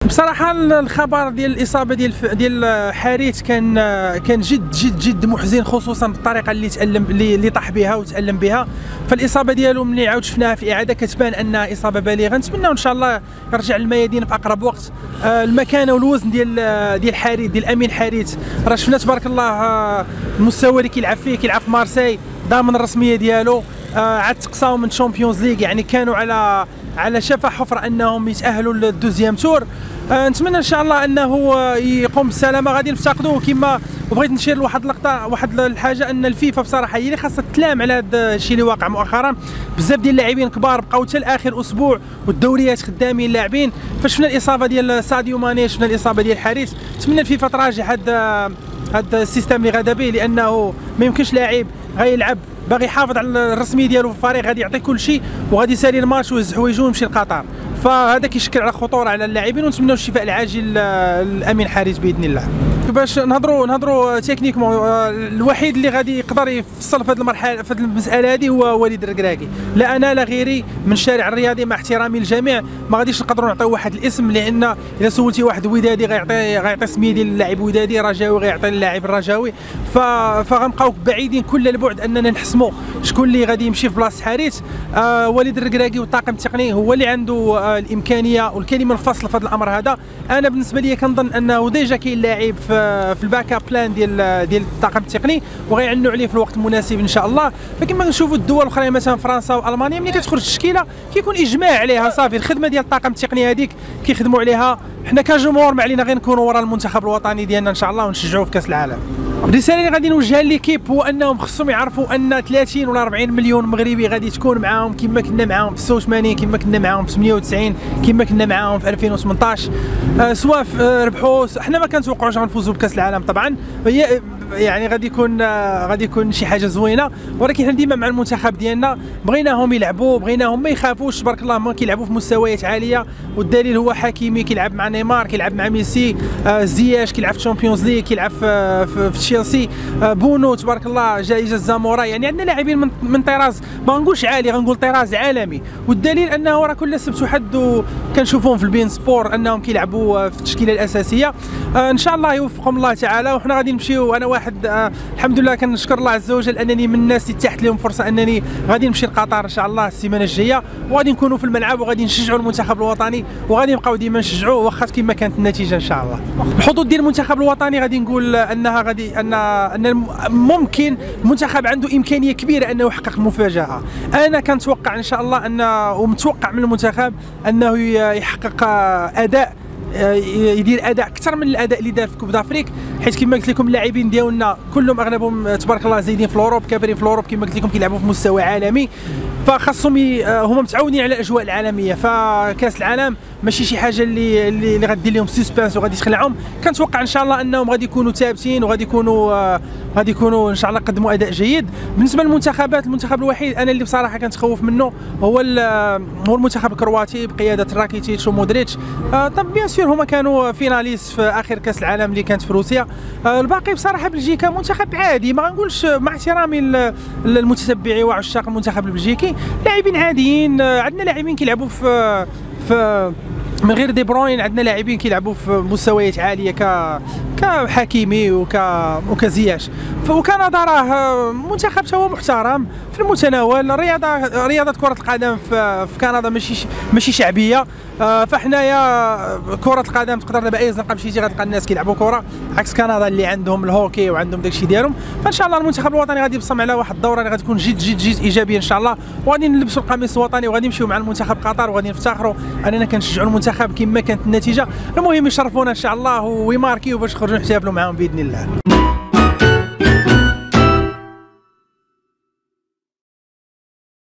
بصراحه الخبر ديال الاصابه ديال حارث كان جد محزن، خصوصا بالطريقه اللي تالم اللي طاح بها وتالم بها. فالاصابه ديالو ملي عاود شفناها في الاعاده كتبان انها اصابه بالغه. نتمنى ان شاء الله يرجع للميادين في اقرب وقت. المكانه والوزن ديال حارث، ديال امين حارث، راه شفنا تبارك الله المستوى اللي كيلعب فيه، كيلعب في مارسي، ضامن الرسميه ديالو. عاد تقصاو من تشامبيونز ليغ، يعني كانوا على شفا حفره انهم يتاهلوا للدوزيام تور. نتمنى ان شاء الله انه يقوم بالسلامه. غادي نفتقدوه كما. وبغيت نشير لواحد اللقطه، واحد الحاجه، ان الفيفا بصراحه هي اللي خاصها تلام على هذا الشيء اللي واقع مؤخرا. بزاف ديال اللاعبين كبار بقاو حتى لاخر اسبوع والدوريات خدامين اللاعبين. فشفنا الاصابه ديال ساديو ماني، شفنا الاصابه ديال حارث. نتمنى الفيفا تراجع هذا السيستم اللي غدا به، لانه ما يمكنش لاعب غيلعب باغي يحافظ على الرسميه ديالو في الفريق، غادي يعطي كل شيء وغادي يسالي الماتش ويهز حوايجو ويمشي لقطر. فهذا كيشكل على خطوره على اللاعبين، ونتمنوا الشفاء العاجل لامين حارث باذن الله. باش نهضروا تكنيكمون، الوحيد اللي غادي يقدر يفصل في هذه المرحله، في هذه المساله هذه، هو وليد الركراكي. لا انا لا غيري من الشارع الرياضي، مع احترامي للجميع، ما غاديش نقدروا نعطيو واحد الاسم، لان اذا سولتي واحد ودادي غيعطي سميه ديال اللاعب ودادي، رجاوي غيعطي اللاعب الرجاوي. فغنبقاو بعيدين كل البعد اننا نحسموا شكون اللي غادي يمشي في بلاصه حارث. وليد الركراكي والطاقم التقني هو اللي عنده الامكانيه والكلمه الفصل في هذا الامر هذا. انا بالنسبه لي كنظن انه ديجا كاين لاعب في الباك اب بلان ديال الطاقم التقني، وغيعنوا عليه في الوقت المناسب ان شاء الله. فكما كنشوفوا الدول الاخرى مثلا فرنسا والمانيا، ملي كتخرج التشكيله كيكون اجماع عليها صافي. الخدمه ديال الطاقم التقني هذيك كيخدموا عليها. حنا كجمهور ما علينا غير نكونوا وراء المنتخب الوطني ديالنا ان شاء الله ونشجعوه في كاس العالم. الرساله اللي غادي نوجهها ليكيب هو انهم خصهم يعرفوا ان 30 ولا 40 مليون مغربي غادي تكون معاهم، كما كنا معاهم في 86، كما كنا معاهم في 98، كما كنا معاهم في 2018. سواء ربحوا، حنا ما كنتوقعوش غنفوزوا بكاس العالم طبعا، يعني غادي يكون شي حاجه زوينه، ولكن حنا ديما مع المنتخب ديالنا بغيناهم يلعبوا، بغيناهم ما يخافوش. تبارك الله ما كيلعبوا في مستويات عاليه، والدليل هو حكيمي كيلعب مع نيمار، كيلعب مع ميسي، زياش كيلعب في تشامبيونز ليغ، كيلعب في تشيلسي، بونو تبارك الله جائزه زامورا. يعني عندنا لاعبين من طراز ما نقولش عالي، غنقول طراز عالمي. والدليل انه راه كل سبت وحد كنشوفوهم في البين سبور انهم كيلعبوا في التشكيله الاساسيه. ان شاء الله يوفقهم الله تعالى، وحنا غادي نمشيو. انا واحد الحمد لله كنشكر الله عز وجل انني من الناس اللي تحت لهم فرصه انني غادي نمشي لقطر ان شاء الله السيمانه الجايه، وغادي نكونوا في الملعب وغادي نشجعوا المنتخب الوطني، وغادي نبقاو ديما نشجعوه واخا كما كانت النتيجه ان شاء الله. الحظوظ ديال المنتخب الوطني غادي نقول انها ان ممكن المنتخب عنده امكانيه كبيره انه يحقق المفاجاه. انا كنتوقع ان شاء الله ومتوقع من المنتخب انه يحقق اداء، يدير اداء اكثر من الاداء اللي دار في كوب دافريك، حيت كما قلت لكم اللاعبين ديالنا كلهم اغلبهم تبارك الله زايدين في الاوروب، كابرين في الاوروب، كما قلت لكم كيلعبوا في مستوى عالمي. فخاصهم هما متعودين على الاجواء العالميه، فكاس العالم ماشي شي حاجه اللي غادير لهم سسبانس وغادي تخلعهم. كنتوقع ان شاء الله انهم غادي يكونوا ثابتين وغادي يكونوا ان شاء الله قدموا اداء جيد. بالنسبه للمنتخبات، المنتخب الوحيد انا اللي بصراحه كنتخوف منه هو المنتخب الكرواتي بقياده راكيتيتش ومودريتش. طب بيان سور هما كانوا فيناليست في اخر كاس العالم اللي كانت في روسيا. الباقي بصراحه بلجيكا منتخب عادي، ما غنقولش، مع احترامي للمتتبعين وعشاق المنتخب البلجيكي، لاعبين عاديين. عندنا لاعبين كيلعبوا في من غير دي بروين، عندنا لاعبين كيلعبوا في مستويات عاليه كحكيمي وكزياش. وكندا راه منتخب هو محترم في المتناول. رياضه كره القدم في كندا ماشي شعبيه. فحنايا كره القدم تقدر دابا اي زنقه مشيتي غتلقى الناس كيلعبوا كره، عكس كندا اللي عندهم الهوكي وعندهم داكشي ديالهم. فان شاء الله المنتخب الوطني غادي يبصم على واحد الدوره اللي غادي تكون جد ايجابيه ان شاء الله، وغادي نلبسوا القميص الوطني وغادي نمشيو مع المنتخب قطر وغادي نفتخروا اننا كنشجعوا المنتخب كما كانت النتيجه. المهم يشرفونا ان شاء الله ويماركيو باش نخرجوا نحتفلوا معاهم باذن الله.